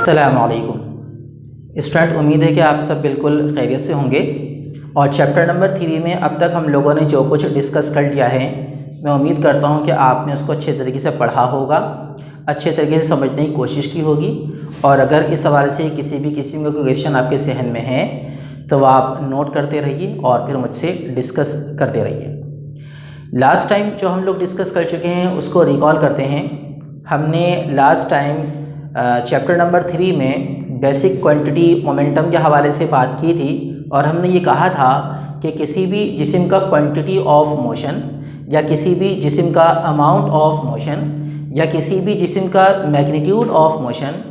अस्सलामुअलैकुम स्टूडेंट, उम्मीद है कि आप सब बिल्कुल खैरियत से होंगे। और चैप्टर नंबर 3 में अब तक हम लोगों ने जो कुछ डिस्कस कर लिया है, मैं उम्मीद करता हूं कि आपने उसको अच्छे तरीके से पढ़ा होगा, अच्छे तरीके से समझने की कोशिश की होगी। और अगर इस हवाले से किसी भी किस्म का कोई क्वेश्चन आपके जहन में है तो वह आप नोट करते रहिए और फिर मुझसे डिस्कस करते रहिए। लास्ट टाइम जो हम लोग डिस्कस कर चुके हैं उसको रिकॉल करते हैं। हमने लास्ट टाइम चैप्टर नंबर 3 में बेसिक क्वांटिटी मोमेंटम के हवाले से बात की थी और हमने ये कहा था कि किसी भी जिस्म का क्वांटिटी ऑफ मोशन या किसी भी जिस्म का अमाउंट ऑफ मोशन या किसी भी जिस्म का मैग्नीट्यूड ऑफ मोशन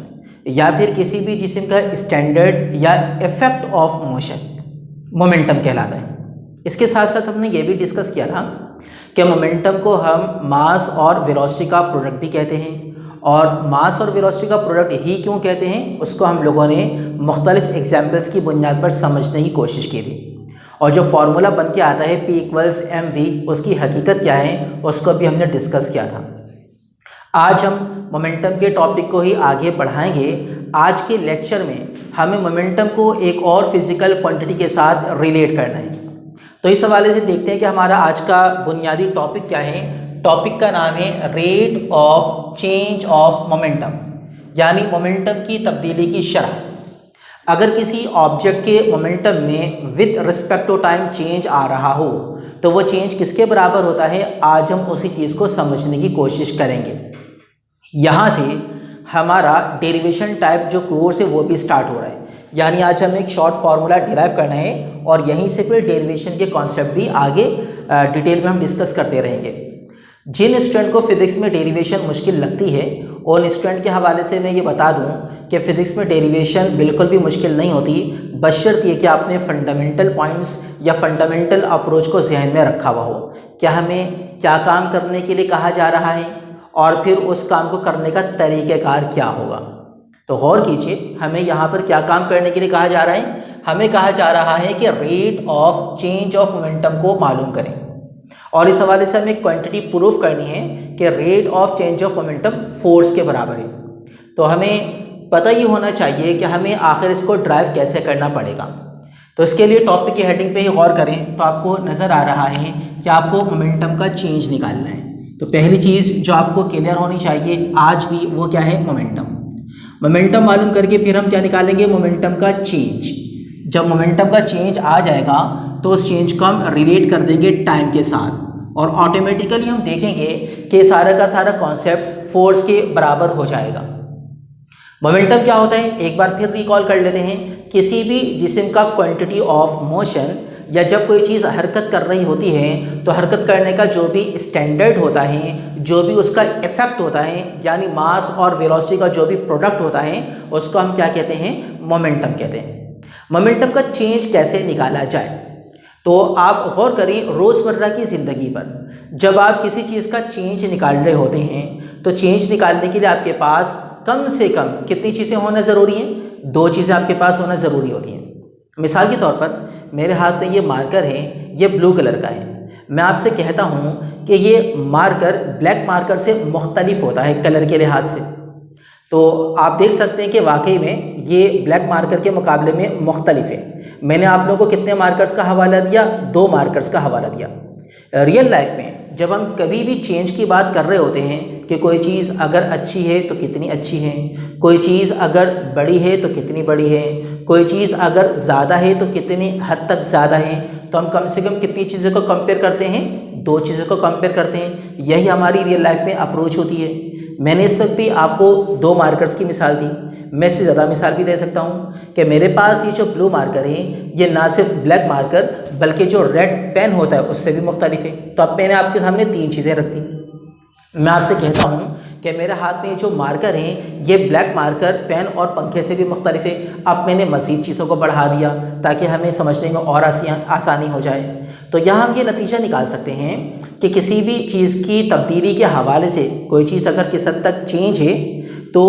या फिर किसी भी जिस्म का स्टैंडर्ड या इफ़ेक्ट ऑफ मोशन मोमेंटम कहलाता है। इसके साथ साथ हमने ये भी डिस्कस किया था कि मोमेंटम को हम मास और वेलोसिटी का प्रोडक्ट भी कहते हैं। और मास और वेलोसिटी का प्रोडक्ट ही क्यों कहते हैं उसको हम लोगों ने मुख्तलिफ एग्जाम्पल्स की बुनियाद पर समझने की कोशिश की थी। और जो फार्मूला बन के आता है P = mv, उसकी हकीकत क्या है उसको भी हमने डिस्कस किया था। आज हम मोमेंटम के टॉपिक को ही आगे बढ़ाएंगे। आज के लेक्चर में हमें मोमेंटम को एक और फिज़िकल क्वांटिटी के साथ रिलेट करना है। तो इस हवाले से देखते हैं कि हमारा आज का बुनियादी टॉपिक क्या है। टॉपिक का नाम है rate of change of momentum, यानी मोमेंटम की तब्दीली की शरह। अगर किसी ऑब्जेक्ट के मोमेंटम में with respect to time change आ रहा हो तो वो चेंज किसके बराबर होता है, आज हम उसी चीज़ को समझने की कोशिश करेंगे। यहाँ से हमारा डेरिवेशन टाइप जो कोर्स है वो भी स्टार्ट हो रहा है, यानी आज हमें एक शॉर्ट फार्मूला डिराइव करना है और यहीं से फिर डेरिवेशन के कॉन्सेप्ट भी आगे डिटेल में हम डिस्कस करते रहेंगे। जिन स्टूडेंट को फिज़िक्स में डेरिवेशन मुश्किल लगती है उन स्टूडेंट के हवाले से मैं ये बता दूं कि फ़िज़िक्स में डेरिवेशन बिल्कुल भी मुश्किल नहीं होती, बशर्त ये कि आपने फंडामेंटल पॉइंट्स या फंडामेंटल अप्रोच को जहन में रखा हुआ हो। क्या हमें क्या काम करने के लिए कहा जा रहा है और फिर उस काम को करने का तरीक़ेकार क्या होगा। तो गौर कीजिए, हमें यहाँ पर क्या काम करने के लिए कहा जा रहा है। हमें कहा जा रहा है कि rate of change of momentum को मालूम करें और इस हवाले से हमें क्वांटिटी प्रूफ करनी है कि rate of change of momentum force के बराबर है। तो हमें पता ही होना चाहिए कि हमें आखिर इसको ड्राइव कैसे करना पड़ेगा। तो इसके लिए टॉपिक की हेडिंग पे ही गौर करें तो आपको नज़र आ रहा है कि आपको मोमेंटम का चेंज निकालना है। तो पहली चीज़ जो आपको क्लियर होनी चाहिए आज भी वो क्या है, मोमेंटम। मोमेंटम मालूम करके फिर हम क्या निकालेंगे, मोमेंटम का चेंज। जब मोमेंटम का चेंज आ जाएगा तो उस चेंज को हम रिलेट कर देंगे टाइम के साथ और ऑटोमेटिकली हम देखेंगे कि सारा का सारा कॉन्सेप्ट फोर्स के बराबर हो जाएगा। मोमेंटम क्या होता है एक बार फिर रिकॉल कर लेते हैं। किसी भी जिस्म का क्वांटिटी ऑफ मोशन या जब कोई चीज़ हरकत कर रही होती है तो हरकत करने का जो भी स्टैंडर्ड होता है, जो भी उसका इफ़ेक्ट होता है, यानी मास और वेलोसिटी का जो भी प्रोडक्ट होता है उसको हम क्या कहते हैं, मोमेंटम कहते हैं। मोमेंटम का चेंज कैसे निकाला जाए तो आप गौर करें रोज़मर्रा की ज़िंदगी पर जब आप किसी चीज़ का चेंज निकाल रहे होते हैं तो चेंज निकालने के लिए आपके पास कम से कम कितनी चीज़ें होना ज़रूरी हैं, 2 चीज़ें आपके पास होना ज़रूरी होती हैं। मिसाल के तौर पर मेरे हाथ में ये मार्कर है, ये ब्लू कलर का है। मैं आपसे कहता हूँ कि ये मार्कर ब्लैक मार्कर से मुख्तलिफ होता है कलर के लिहाज से। तो आप देख सकते हैं कि वाकई में ये ब्लैक मार्कर के मुकाबले में मुख्तलिफ है। मैंने आप लोगों को कितने मार्कर्स का हवाला दिया, 2 मार्कर्स का हवाला दिया। रियल लाइफ में जब हम कभी भी चेंज की बात कर रहे होते हैं कि कोई चीज़ अगर अच्छी है तो कितनी अच्छी है, कोई चीज़ अगर बड़ी है तो कितनी बड़ी है, कोई चीज़ अगर ज़्यादा है तो कितनी हद तक ज़्यादा है, तो हम कम से कम कितनी चीज़ों को कंपेयर करते हैं, 2 चीज़ों को कंपेयर करते हैं। यही हमारी रियल लाइफ में अप्रोच होती है। मैंने इस वक्त भी आपको 2 मार्कर्स की मिसाल दी, मैं इससे ज़्यादा मिसाल भी दे सकता हूँ कि मेरे पास ये जो ब्लू मार्कर है ये ना सिर्फ ब्लैक मार्कर बल्कि जो रेड पेन होता है उससे भी मुख्तलिफ है। तो अब मैंने आपके सामने 3 चीज़ें रख दी। मैं आपसे कहता हूँ कि मेरे हाथ में ये जो मार्कर है ये ब्लैक मार्कर पेन और पंखे से भी मुख्तलिफ है। अब मैंने मज़ीद चीज़ों को बढ़ा दिया ताकि हमें समझने में और आसानी हो जाए। तो यहाँ हम ये नतीजा निकाल सकते हैं कि किसी भी चीज़ की तब्दीली के हवाले से कोई चीज़ अगर किस हद तक चेंज है तो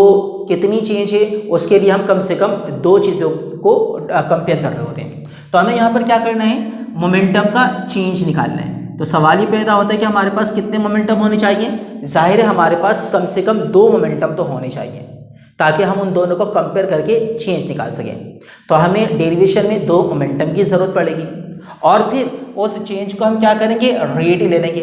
कितनी चेंज है उसके लिए हम कम से कम 2 चीज़ों को कंपेयर कर रहे होते हैं। तो हमें यहाँ पर क्या करना है, मोमेंटम का चेंज निकालना है। तो सवाल ये पैदा होता है कि हमारे पास कितने मोमेंटम होने चाहिए। जाहिर है हमारे पास कम से कम 2 मोमेंटम तो होने चाहिए। ताकि हम उन दोनों को कंपेयर करके चेंज निकाल सकें। तो हमें डेरिवेशन में दो मोमेंटम की ज़रूरत पड़ेगी और फिर उस चेंज को हम क्या करेंगे, रेट ले लेंगे।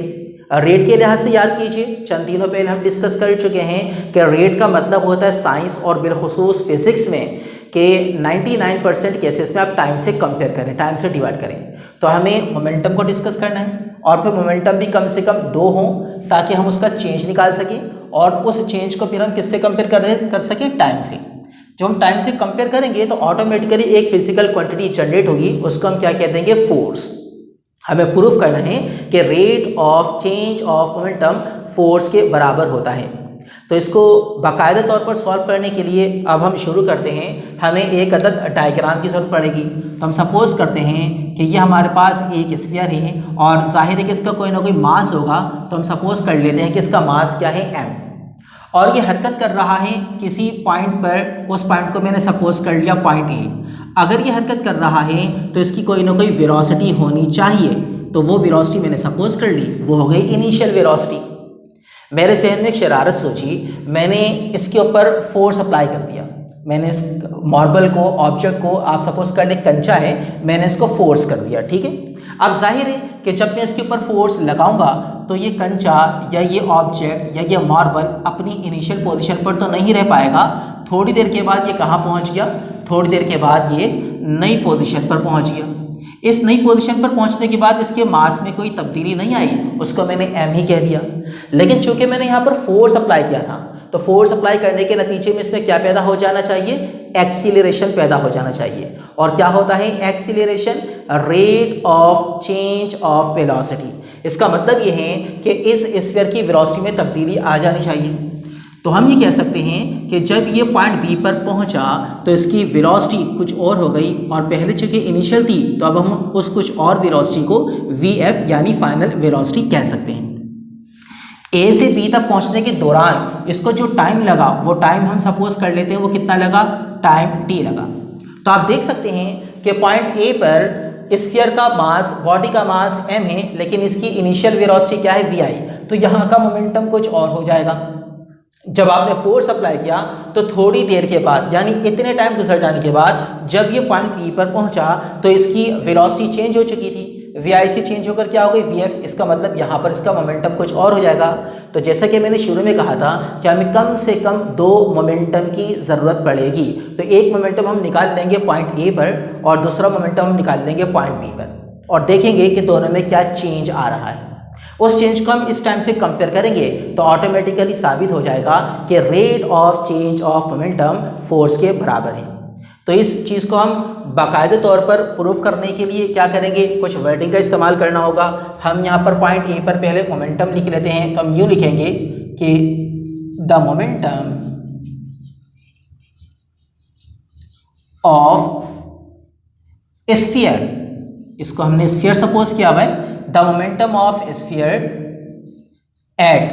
रेट के लिहाज से याद कीजिए, चंद दिनों पहले हम डिस्कस कर चुके हैं कि रेट का मतलब होता है साइंस और बिलखुसूस फिजिक्स में कि 99% केसेस में आप टाइम से कंपेयर करें, टाइम से डिवाइड करें। तो हमें मोमेंटम को डिस्कस करना है और फिर मोमेंटम भी कम से कम दो हों ताकि हम उसका चेंज निकाल सकें और उस चेंज को फिर हम किससे कंपेयर कर सकें, टाइम से। जब हम टाइम से कंपेयर करेंगे तो ऑटोमेटिकली एक फिजिकल क्वांटिटी जनरेट होगी, उसको हम क्या कह देंगे, फोर्स। हमें प्रूफ करना है कि rate of change of momentum force के बराबर होता है। तो इसको बाकायदा तौर पर सॉल्व करने के लिए अब हम शुरू करते हैं। हमें एक अदद डायग्राम की ज़रूरत पड़ेगी। तो हम सपोज करते हैं कि ये हमारे पास एक स्फीयर है और जाहिर है कि इसका कोई ना कोई मास होगा। तो हम सपोज कर लेते हैं कि इसका मास क्या है, m, और ये हरकत कर रहा है किसी पॉइंट पर। उस पॉइंट को मैंने सपोज कर लिया पॉइंट ए। अगर ये हरकत कर रहा है तो इसकी कोई ना कोई वेलोसिटी होनी चाहिए। तो वो वेलोसिटी मैंने सपोज कर ली, वो हो गई इनिशियल वेलोसिटी। मेरे जहन में एक शरारत सोची, मैंने इसके ऊपर फोर्स अप्लाई कर दिया। मैंने इस मार्बल को, ऑब्जेक्ट को, आप सपोज कर ले कंचा है, मैंने इसको फोर्स कर दिया, ठीक है। अब जाहिर है कि जब मैं इसके ऊपर फोर्स लगाऊंगा तो ये कंचा या ये ऑब्जेक्ट या ये मार्बल अपनी इनिशियल पोजीशन पर तो नहीं रह पाएगा। थोड़ी देर के बाद ये कहाँ पहुँच गया, थोड़ी देर के बाद ये नई पोजीशन पर पहुँच गया। इस नई पोजीशन पर पहुंचने के बाद इसके मास में कोई तब्दीली नहीं आई, उसको मैंने m ही कह दिया। लेकिन चूंकि मैंने यहाँ पर फोर्स अप्लाई किया था, तो फोर्स अप्लाई करने के नतीजे में इसमें क्या पैदा हो जाना चाहिए, एक्सीलरेशन पैदा हो जाना चाहिए। और क्या होता है acceleration, rate of change of velocity. इसका मतलब ये है कि इस स्फीयर की वेलोसिटी में तब्दीली आ जानी चाहिए। तो हम ये कह सकते हैं कि जब ये पॉइंट बी पर पहुंचा तो इसकी वेलोसिटी कुछ और हो गई, और पहले चूंकि इनिशियल थी तो अब हम उस कुछ और वेलोसिटी को वी.एफ यानी फाइनल वेलोसिटी कह सकते हैं। ए से बी तक पहुंचने के दौरान इसको जो टाइम लगा वो टाइम हम सपोज कर लेते हैं वो कितना लगा, टाइम टी लगा। तो आप देख सकते हैं कि पॉइंट ए पर स्फीयर का मास, बॉडी का मास m है, लेकिन इसकी इनिशियल वेलोसिटी क्या है, vi। तो यहाँ का मोमेंटम कुछ और हो जाएगा। जब आपने फोर्स अप्लाई किया तो थोड़ी देर के बाद, यानी इतने टाइम गुजर जाने के बाद, जब ये पॉइंट पी पर पहुंचा तो इसकी वेलोसिटी चेंज हो चुकी थी, वी से चेंज होकर क्या हो गई, वी. इसका मतलब यहाँ पर इसका मोमेंटम कुछ और हो जाएगा। तो जैसा कि मैंने शुरू में कहा था कि हमें कम से कम दो मोमेंटम की ज़रूरत पड़ेगी। तो एक मोमेंटम हम निकाल लेंगे पॉइंट ए पर और दूसरा मोमेंटम हम निकाल लेंगे पॉइंट बी पर, और देखेंगे कि दोनों में क्या चेंज आ रहा है। उस चेंज को हम इस टाइम से कंपेयर करेंगे तो ऑटोमेटिकली साबित हो जाएगा कि rate of change of momentum force के बराबर है। तो इस चीज़ को हम बाकायदे तौर पर प्रूफ करने के लिए क्या करेंगे, कुछ वर्डिंग का इस्तेमाल करना होगा। हम यहाँ पर पॉइंट ए पर पहले मोमेंटम लिख लेते हैं। तो हम यूँ लिखेंगे कि द मोमेंटम ऑफ स्फीयर, इसको हमने स्फीयर सपोज किया हुआ है, the momentum of sphere at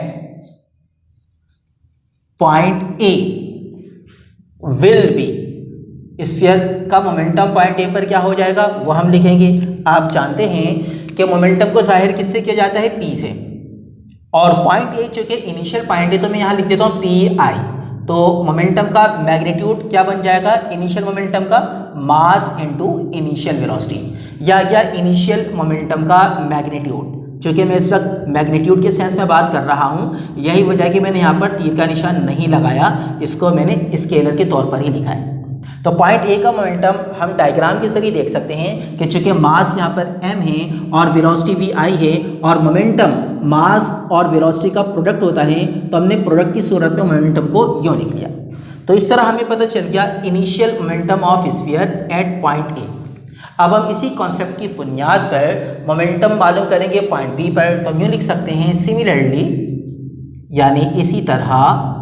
point A will be, sphere का मोमेंटम पॉइंट ए पर क्या हो जाएगा वो हम लिखेंगे। आप जानते हैं कि मोमेंटम को जाहिर किससे किया जाता है, पी से, और पॉइंट ए चूंकि इनिशियल पॉइंट है तो मैं यहाँ लिख देता हूँ पी आई। तो मोमेंटम का मैग्नीट्यूड क्या बन जाएगा, इनिशियल मोमेंटम का मास इनटू इनिशियल वेलोसिटी, या इनिशियल मोमेंटम का मैग्नीट्यूड। चूँकि मैं इस वक्त मैग्नीट्यूड के सेंस में बात कर रहा हूँ, यही वजह है कि मैंने यहाँ पर तीर का निशान नहीं लगाया, इसको मैंने स्केलर के तौर पर ही लिखा है। तो पॉइंट ए का मोमेंटम हम डायग्राम के जरिए देख सकते हैं कि चूँकि मास यहाँ पर m है और वेलोसिटी वी आई है, और मोमेंटम मास और वेलोसिटी का प्रोडक्ट होता है, तो हमने प्रोडक्ट की सूरत में मोमेंटम को यूँ लिख लिया। तो इस तरह हमें पता चल गया initial momentum of sphere at point A. अब हम इसी कॉन्सेप्ट की बुनियाद पर मोमेंटम मालूम करेंगे पॉइंट बी पर। तो हम यूँ लिख सकते हैं सिमिलरली, यानी इसी तरह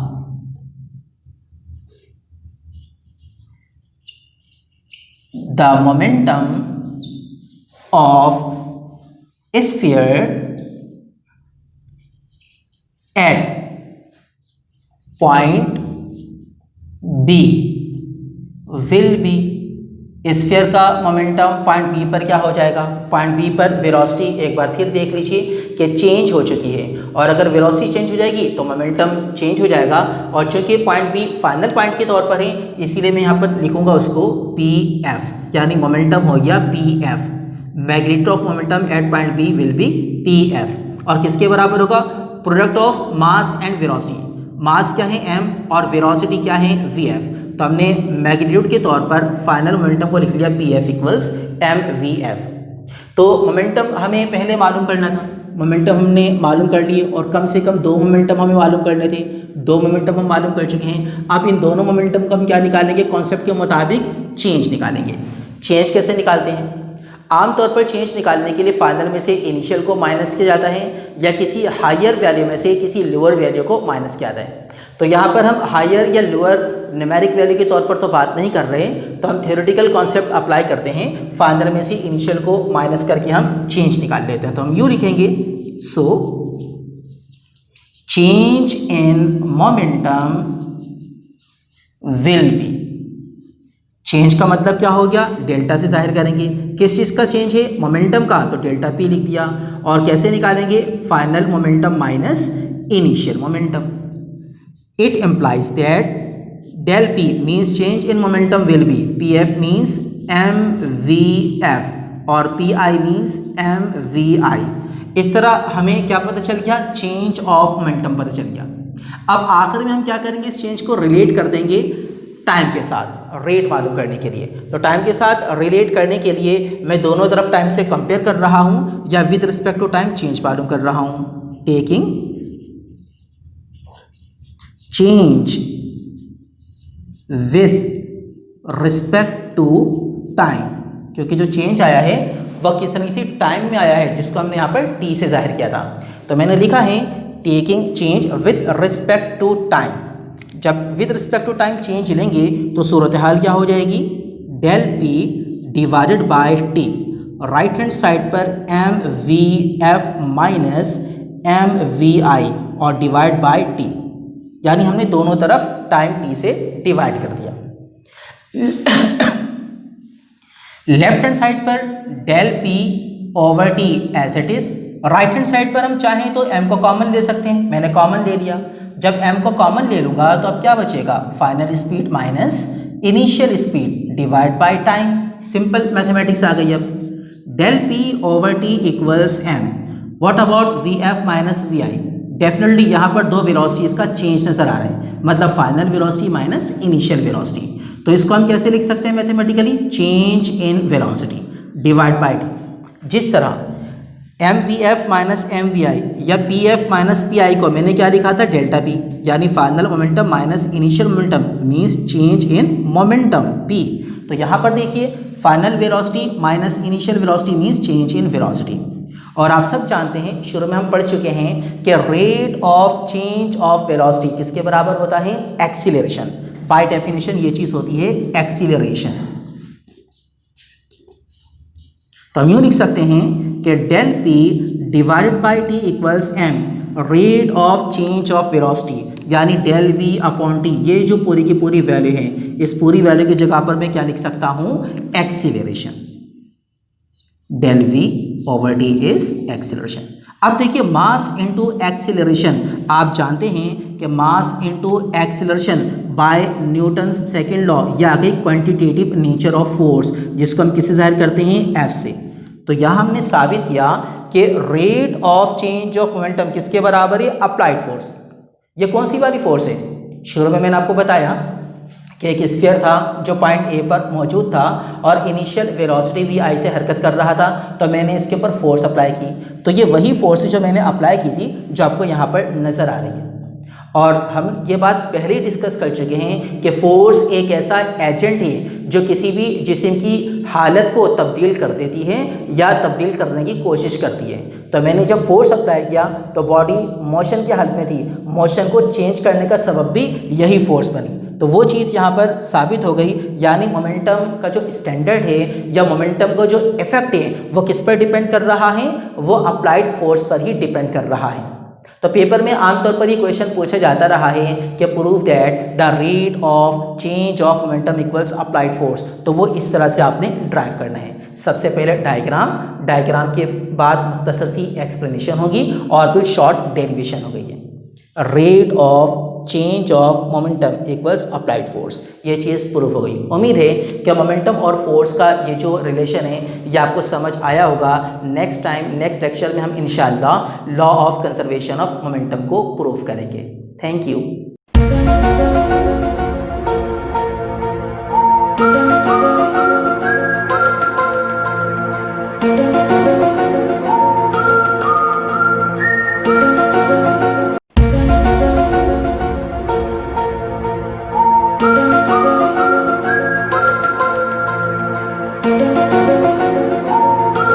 the momentum of sphere at point B will be sphere का मोमेंटम पॉइंट बी पर क्या हो जाएगा, पॉइंट बी पर वेलोसिटी एक बार फिर देख लीजिए कि चेंज हो चुकी है, और अगर वेलोसिटी चेंज हो जाएगी तो मोमेंटम चेंज हो जाएगा। और चूंकि पॉइंट बी फाइनल पॉइंट के तौर पर है, इसीलिए मैं यहाँ पर लिखूंगा उसको पी एफ, यानी मोमेंटम हो गया P F. Magnitude of momentum at point B will be P F. और किसके बराबर होगा, product of mass and velocity. Mass क्या है m और वेलोसिटी क्या है vf। तो हमने मैग्नीट्यूड के तौर पर फाइनल मोमेंटम को लिख लिया pf इक्वल्स mvf। तो मोमेंटम हमें पहले मालूम करना था, मोमेंटम हमने मालूम कर लिए, और कम से कम 2 मोमेंटम हमें मालूम करने थे। 2 मोमेंटम हम मालूम कर चुके हैं। अब इन दोनों मोमेंटम को हम क्या निकालेंगे, कॉन्सेप्ट के मुताबिक चेंज निकालेंगे। चेंज कैसे निकालते हैं, आमतौर पर चेंज निकालने के लिए फाइनल में से इनिशियल को माइनस किया जाता है, या किसी हायर वैल्यू में से किसी लोअर वैल्यू को माइनस किया जाता है। तो यहाँ पर हम हायर या लोअर न्यूमेरिक वैल्यू के तौर पर तो बात नहीं कर रहे, तो हम थ्योरेटिकल कॉन्सेप्ट अप्लाई करते हैं। फाइनल में से इनिशियल को माइनस करके हम चेंज निकाल लेते हैं। तो हम यूँ लिखेंगे, so change in momentum will B, change का मतलब क्या हो गया, डेल्टा से जाहिर करेंगे। किस चीज़ का चेंज है, मोमेंटम का, तो डेल्टा पी लिख दिया। और कैसे निकालेंगे, final momentum minus initial momentum. It implies that del P means change in momentum will be P F means M V F, और P I means M V I. इस तरह हमें क्या पता चल गया, चेंज ऑफ मोमेंटम पता चल गया। अब आखिर में हम क्या करेंगे, इस चेंज को रिलेट कर देंगे टाइम के साथ, रेट मालूम करने के लिए। तो टाइम के साथ रिलेट करने के लिए मैं दोनों तरफ टाइम से कंपेयर कर रहा हूं, या with respect to time change मालूम कर रहा हूं। Taking change with respect to time, क्योंकि जो चेंज आया है वह किस तरह से टाइम में आया है, जिसको हमने यहाँ पर टी से जाहिर किया था। तो मैंने लिखा है taking change with respect to time. जब with respect to time change लेंगे तो सूरत हाल क्या हो जाएगी, del P divided by T, right hand side पर M V F minus M V I और डिवाइड बाय टी, यानी हमने दोनों तरफ टाइम टी से डिवाइड कर दिया। लेफ्ट हैंड साइड पर del P over T as it is, right hand side पर हम चाहें तो m को कॉमन ले सकते हैं, मैंने कॉमन ले लिया। जब m को कॉमन ले लूंगा तो अब क्या बचेगा, final speed minus initial speed divide by time. Simple mathematics आ गई। अब del p over t equals m, what about V F minus V I. Definitely यहाँ पर दो वेलोसिटीज का चेंज नजर आ रहा है, मतलब final velocity minus initial velocity. तो इसको हम कैसे लिख सकते हैं mathematically, change in velocity divide by T. जिस तरह M V F minus M V I या P F minus P I को मैंने क्या लिखा था, डेल्टा पी, यानी final momentum minus initial momentum means change in momentum P. तो यहाँ पर देखिए final velocity minus initial velocity means change in velocity. और आप सब जानते हैं, शुरू में हम पढ़ चुके हैं कि rate of change of velocity किसके बराबर होता है, एक्सीलरेशन। बाय डेफिनेशन ये चीज़ होती है एक्सीलरेशन। तो हम यूँ लिख सकते हैं कि del P divided by T equals M, rate of change of velocity, यानी डेल वी अपॉन टी। ये जो पूरी की पूरी वैल्यू है, इस पूरी वैल्यू की जगह पर मैं क्या लिख सकता हूँ, acceleration. Del V over T is acceleration. अब देखिए मास इनटू एक्सीलरेशन, आप जानते हैं कि mass into acceleration by Newton's second law, या गई क्वांटिटेटिव नेचर ऑफ फोर्स, जिसको हम किससे जाहिर करते हैं, एफ से। तो यहाँ हमने साबित किया कि rate of change of momentum किसके बराबर है, अप्लाइड फोर्स। ये कौन सी वाली फोर्स है, शुरू में मैंने आपको बताया कि एक स्फीयर था जो पॉइंट ए पर मौजूद था और इनिशियल वेलोसिटी वी आई से हरकत कर रहा था, तो मैंने इसके ऊपर फोर्स अप्लाई की। तो ये वही फोर्स है जो मैंने अप्लाई की थी, जो आपको यहाँ पर नज़र आ रही है। और हम ये बात पहले ही डिस्कस कर चुके हैं कि फोर्स एक ऐसा एजेंट है जो किसी भी जिस्म की हालत को तब्दील कर देती है या तब्दील करने की कोशिश करती है। तो मैंने जब फोर्स अप्लाई किया तो बॉडी मोशन की हालत में थी, मोशन को चेंज करने का सबब भी यही फोर्स बनी। तो वो चीज़ यहाँ पर साबित हो गई, यानी मोमेंटम का जो स्टैंडर्ड है या मोमेंटम का जो इफेक्ट है वो किस पर डिपेंड कर रहा है, वो अप्लाइड फोर्स पर ही डिपेंड कर रहा है। तो पेपर में आमतौर पर ये क्वेश्चन पूछा जाता रहा है कि prove that the rate of change of momentum equals applied force. तो वो इस तरह से आपने ड्राइव करना है। सबसे पहले डायग्राम के बाद मुख्तसर सी एक्सप्लेनेशन होगी और फिर शॉर्ट डेरिवेशन हो गई है। Rate of change of momentum equals applied force, ये चीज़ प्रूफ हो गई। उम्मीद है कि मोमेंटम और फोर्स का ये जो रिलेशन है ये आपको समझ आया होगा। नेक्स्ट लेक्चर में हम इंशाअल्लाह law of conservation of momentum को प्रूफ करेंगे। Thank you.